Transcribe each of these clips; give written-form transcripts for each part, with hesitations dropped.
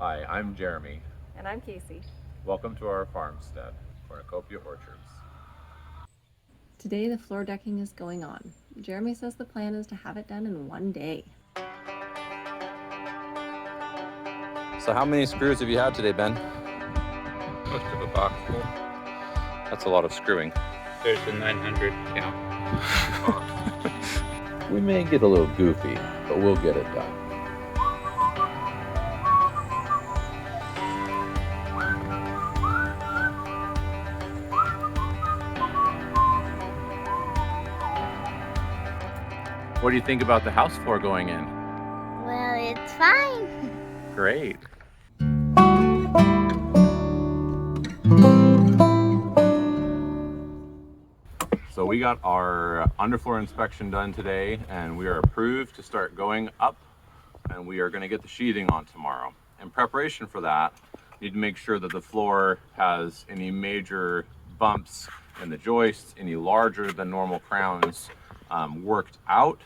Hi, I'm Jeremy. And I'm Casey. Welcome to our farmstead, Cornucopia Orchards. Today the floor decking is going on. Jeremy says the plan is to have it done in one day. So how many screws have you had today, Ben? Most of a box full. That's a lot of screwing. There's a 900 count. We may get a little goofy, but we'll get it done. What do you think about the house floor going in? Well, it's fine. Great. So we got our underfloor inspection done today and we are approved to start going up, and we are going to get the sheathing on tomorrow. In preparation for that, we need to make sure that the floor has any major bumps in the joists, any larger than normal crowns worked out.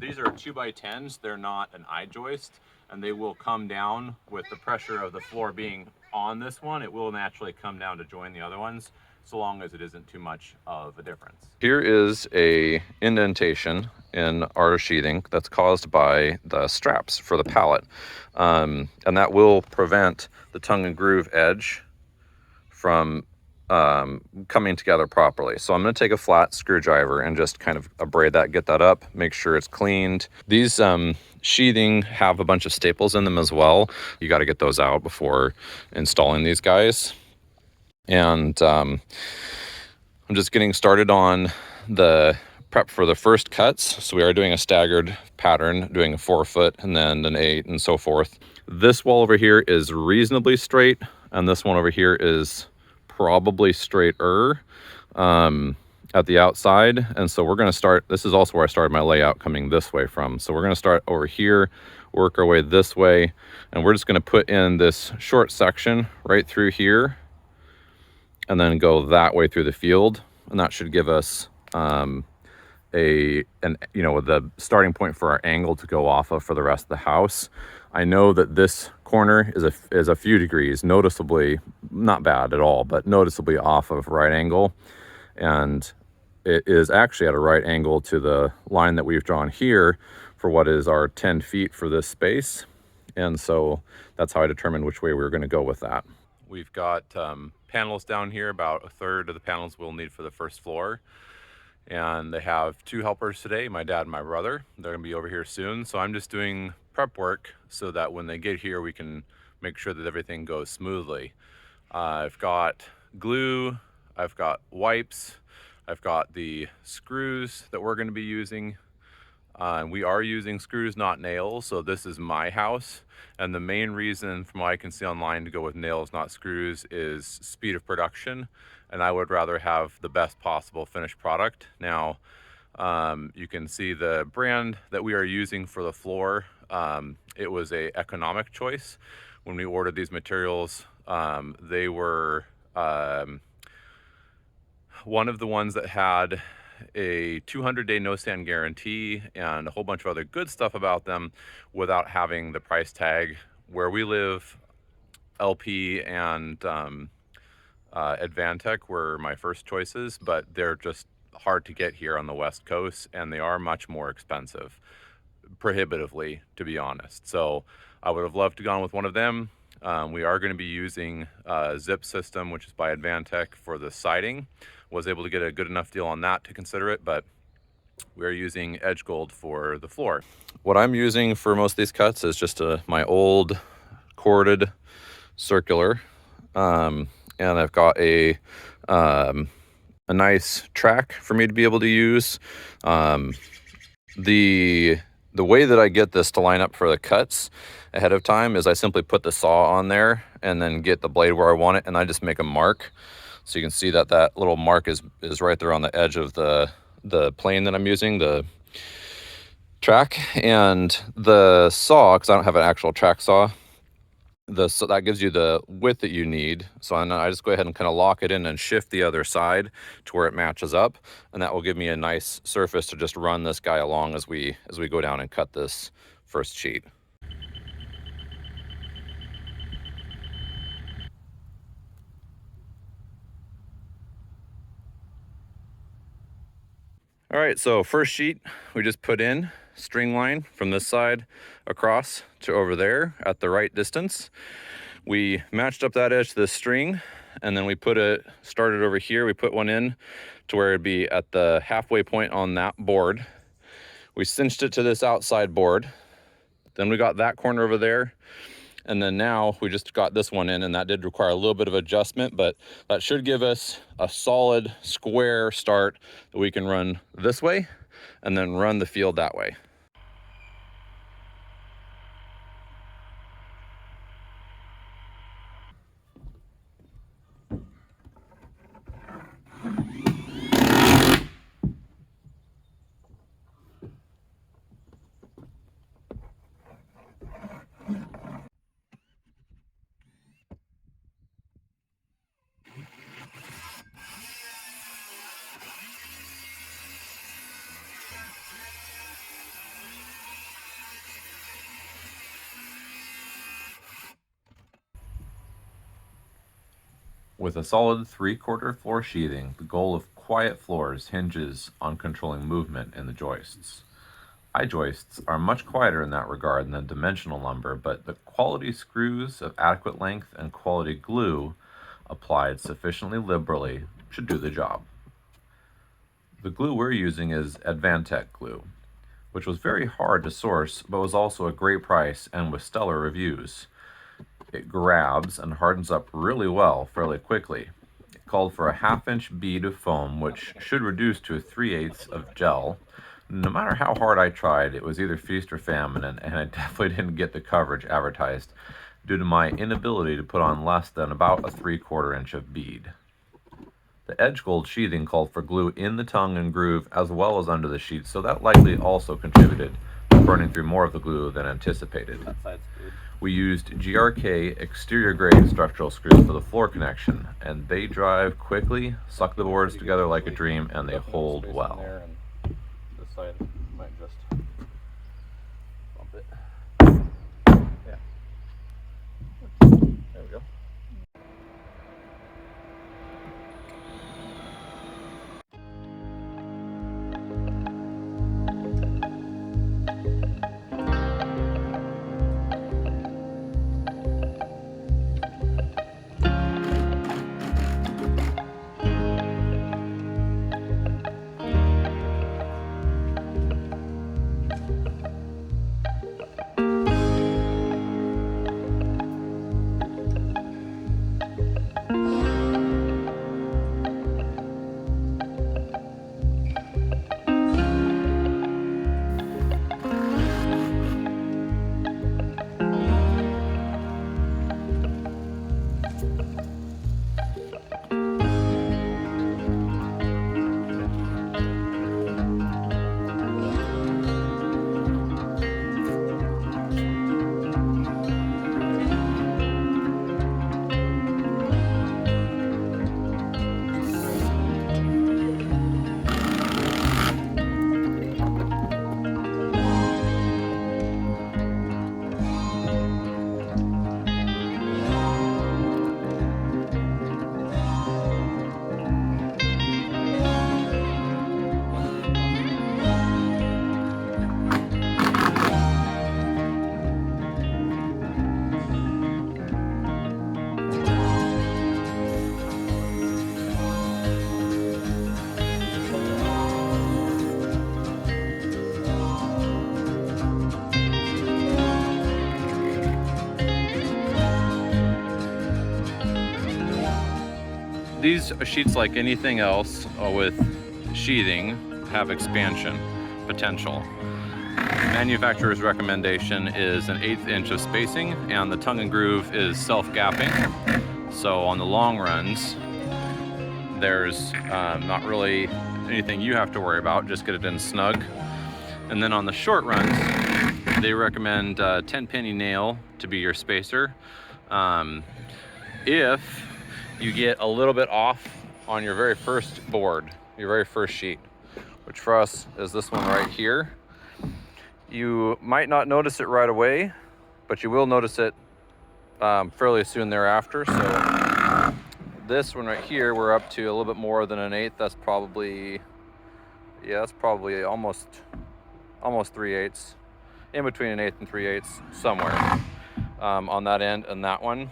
These are 2x10s, they're not an eye joist, and they will come down with the pressure of the floor being on this one. It will naturally come down to join the other ones, so long as it isn't too much of a difference. Here is a indentation in our sheathing that's caused by the straps for the pallet. And that will prevent the tongue and groove edge from coming together properly. So I'm going to take a flat screwdriver and just kind of abrade that, get that up, make sure it's cleaned. These sheathing have a bunch of staples in them as well. You got to get those out before installing these guys. And I'm just getting started on the prep for the first cuts. So we are doing a staggered pattern, doing a 4 foot and then an 8 and so forth. This wall over here is reasonably straight, and this one over here is probably straighter at the outside. And so we're going to start, this is also where I started my layout, coming this way from. So we're going to start over here, work our way this way, and we're just going to put in this short section right through here and then go that way through the field. And that should give us the starting point for our angle to go off of for the rest of the house. I know that this corner is a few degrees, noticeably, not bad at all, but noticeably off of right angle. And it is actually at a right angle to the line that we've drawn here for what is our 10 feet for this space. And so that's how I determined which way we were going to go with that. We've got panels down here, about a third of the panels we'll need for the first floor. And they have 2 helpers today, my dad and my brother. They're gonna be over here soon. So I'm just doing prep work so that when they get here, we can make sure that everything goes smoothly. I've got glue, I've got wipes, I've got the screws that we're gonna be using. We are using screws, not nails. So this is my house. And the main reason from what I can see online to go with nails, not screws, is speed of production. And I would rather have the best possible finished product. Now, you can see the brand that we are using for the floor. It was a economic choice. When we ordered these materials, they were one of the ones that had a 200-day no sand guarantee and a whole bunch of other good stuff about them without having the price tag. Where we live, LP and Advantech were my first choices, but they're just hard to get here on the West Coast, and they are much more expensive, prohibitively, to be honest. So I would have loved to gone with one of them. We are going to be using Zip System, which is by Advantech, for the siding. Was able to get a good enough deal on that to consider it, but we're using Edge Gold for the floor. What I'm using for most of these cuts is just my old corded circular, and I've got a nice track for me to be able to use. The way that I get this to line up for the cuts ahead of time is I simply put the saw on there and then get the blade where I want it, and I just make a mark. So you can see that that little mark is right there on the edge of the plane that I'm using, the track. And the saw, because I don't have an actual track saw, So that gives you the width that you need. So I just go ahead and kind of lock it in and shift the other side to where it matches up, and that will give me a nice surface to just run this guy along as we go down and cut this first sheet. All right, so first sheet we just put in string line from this side across to over there at the right distance. We matched up that edge to the string, and then we started over here. We put one in to where it'd be at the halfway point on that board. We cinched it to this outside board. Then we got that corner over there. And then now we just got this one in, and that did require a little bit of adjustment, but that should give us a solid square start that we can run this way and then run the field that way. With a solid 3/4 floor sheathing, the goal of quiet floors hinges on controlling movement in the joists. I-joists are much quieter in that regard than dimensional lumber, but the quality screws of adequate length and quality glue applied sufficiently liberally should do the job. The glue we're using is Advantech glue, which was very hard to source but was also a great price and with stellar reviews. It grabs and hardens up really well fairly quickly. It called for a 1/2-inch bead of foam, which should reduce to a 3/8 of gel. No matter how hard I tried, it was either feast or famine, and I definitely didn't get the coverage advertised due to my inability to put on less than about a 3/4 inch of bead. The edge gold sheathing called for glue in the tongue and groove as well as under the sheet, so that likely also contributed to burning through more of the glue than anticipated. We used GRK exterior grade structural screws for the floor connection, and they drive quickly, suck the boards together like a dream, and they hold well. This side might just bump it. Yeah. There we go. These sheets, like anything else with sheathing, have expansion potential. Manufacturer's recommendation is an 1/8 inch of spacing, and the tongue and groove is self-gapping. So on the long runs, there's not really anything you have to worry about, just get it in snug. And then on the short runs, they recommend 10 penny nail to be your spacer. If you get a little bit off on your very first board, your very first sheet, which for us is this one right here, you might not notice it right away, but you will notice it fairly soon thereafter. So this one right here, we're up to a little bit more than an eighth. That's probably, yeah, that's probably almost 3/8, in between an eighth and 3/8, somewhere on that end and that one.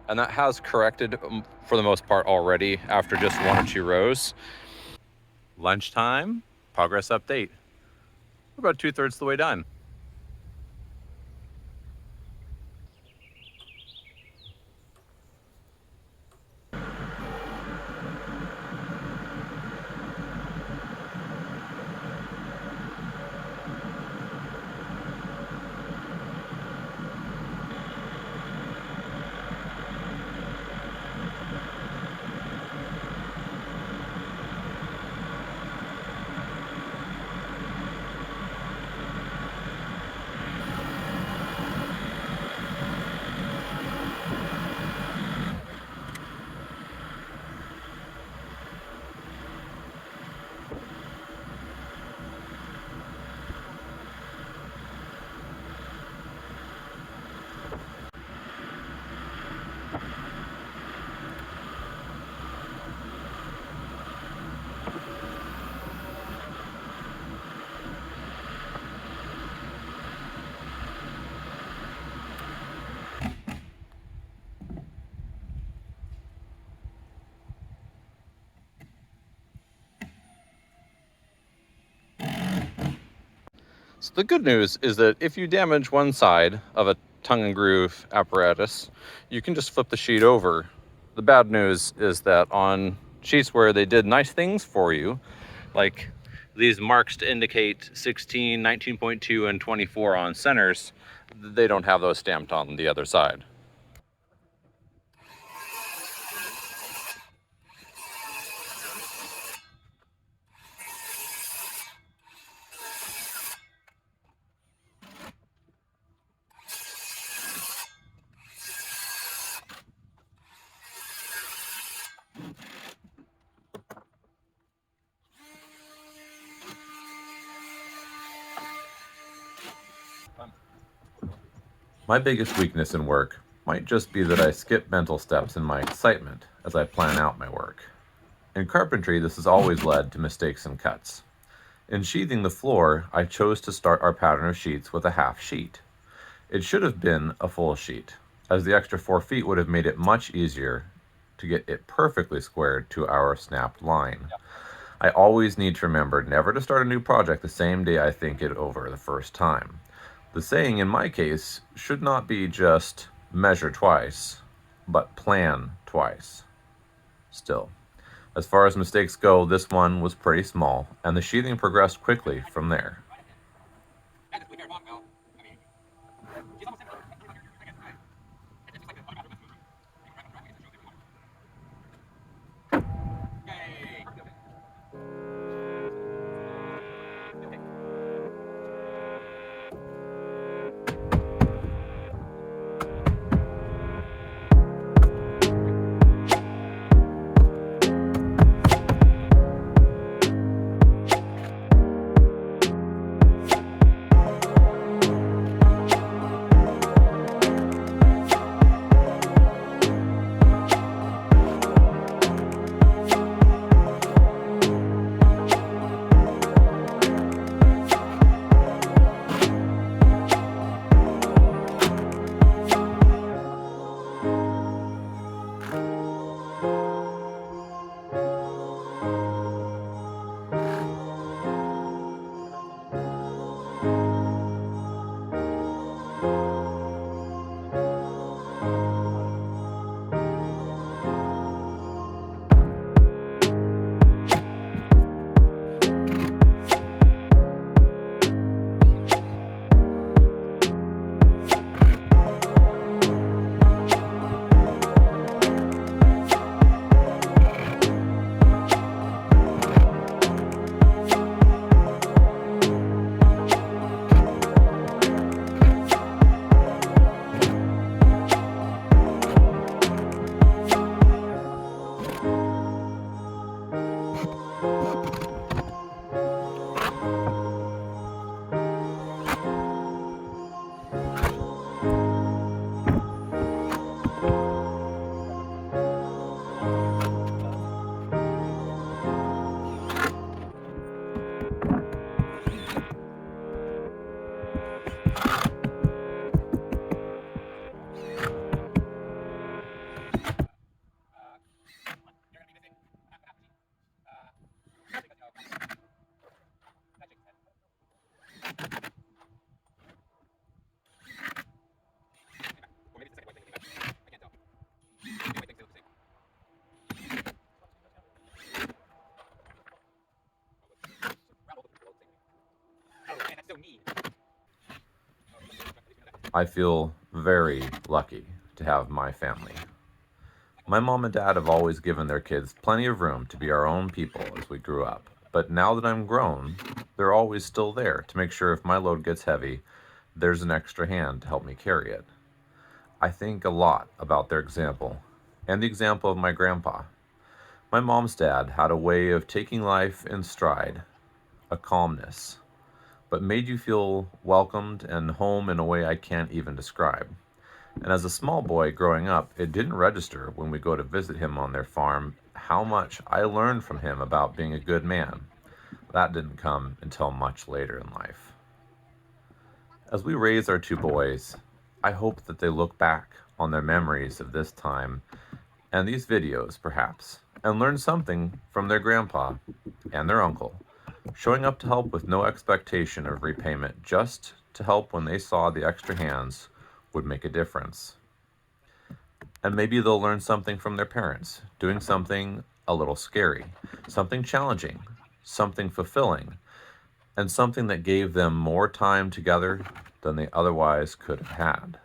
And that has corrected for the most part already after just 1 or 2 rows. Lunchtime, progress update. We're about 2/3 the way done. So the good news is that if you damage one side of a tongue and groove apparatus, you can just flip the sheet over. The bad news is that on sheets where they did nice things for you, like these marks to indicate 16, 19.2, and 24 on centers, they don't have those stamped on the other side. My biggest weakness in work might just be that I skip mental steps in my excitement as I plan out my work. In carpentry, this has always led to mistakes and cuts. In sheathing the floor, I chose to start our pattern of sheets with a half sheet. It should have been a full sheet, as the extra 4 feet would have made it much easier to get it perfectly squared to our snapped line. I always need to remember never to start a new project the same day I think it over the first time. The saying in my case should not be just measure twice, but plan twice. Still, as far as mistakes go, this one was pretty small, and the sheathing progressed quickly from there. I feel very lucky to have my family. My mom and dad have always given their kids plenty of room to be our own people as we grew up. But now that I'm grown, they're always still there to make sure if my load gets heavy, there's an extra hand to help me carry it. I think a lot about their example and the example of my grandpa. My mom's dad had a way of taking life in stride, a calmness, but made you feel welcomed and home in a way I can't even describe. And as a small boy growing up, it didn't register when we go to visit him on their farm how much I learned from him about being a good man. That didn't come until much later in life. As we raise our two boys, I hope that they look back on their memories of this time and these videos, perhaps, and learn something from their grandpa and their uncle, showing up to help with no expectation of repayment, just to help when they saw the extra hands would make a difference. And maybe they'll learn something from their parents, doing something a little scary, something challenging, something fulfilling, and something that gave them more time together than they otherwise could have had.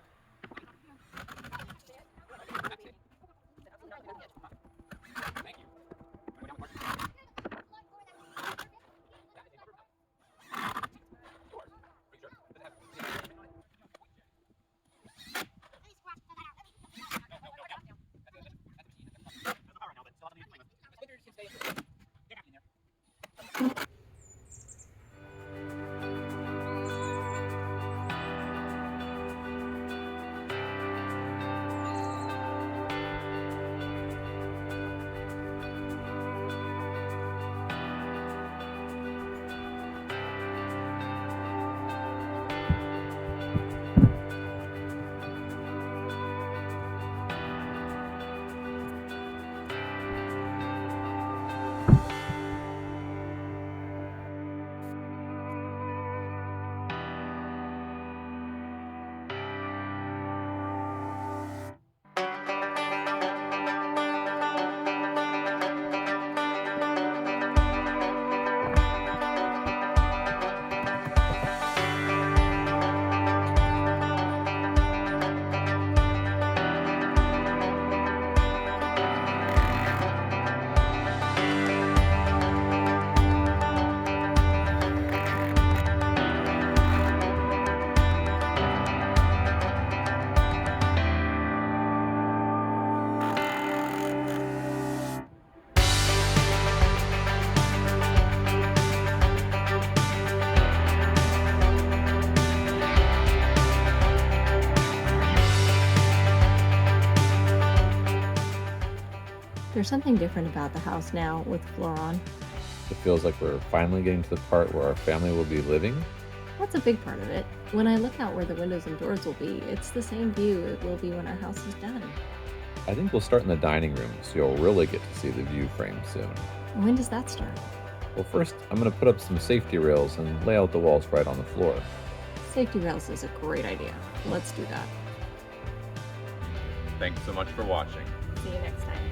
There's something different about the house now with floor on. It feels like we're finally getting to the part where our family will be living. That's a big part of it. When I look out where the windows and doors will be, it's the same view it will be when our house is done. I think we'll start in the dining room, so you'll really get to see the view frame soon. When does that start? Well, first, I'm going to put up some safety rails and lay out the walls right on the floor. Safety rails is a great idea. Let's do that. Thanks so much for watching. See you next time.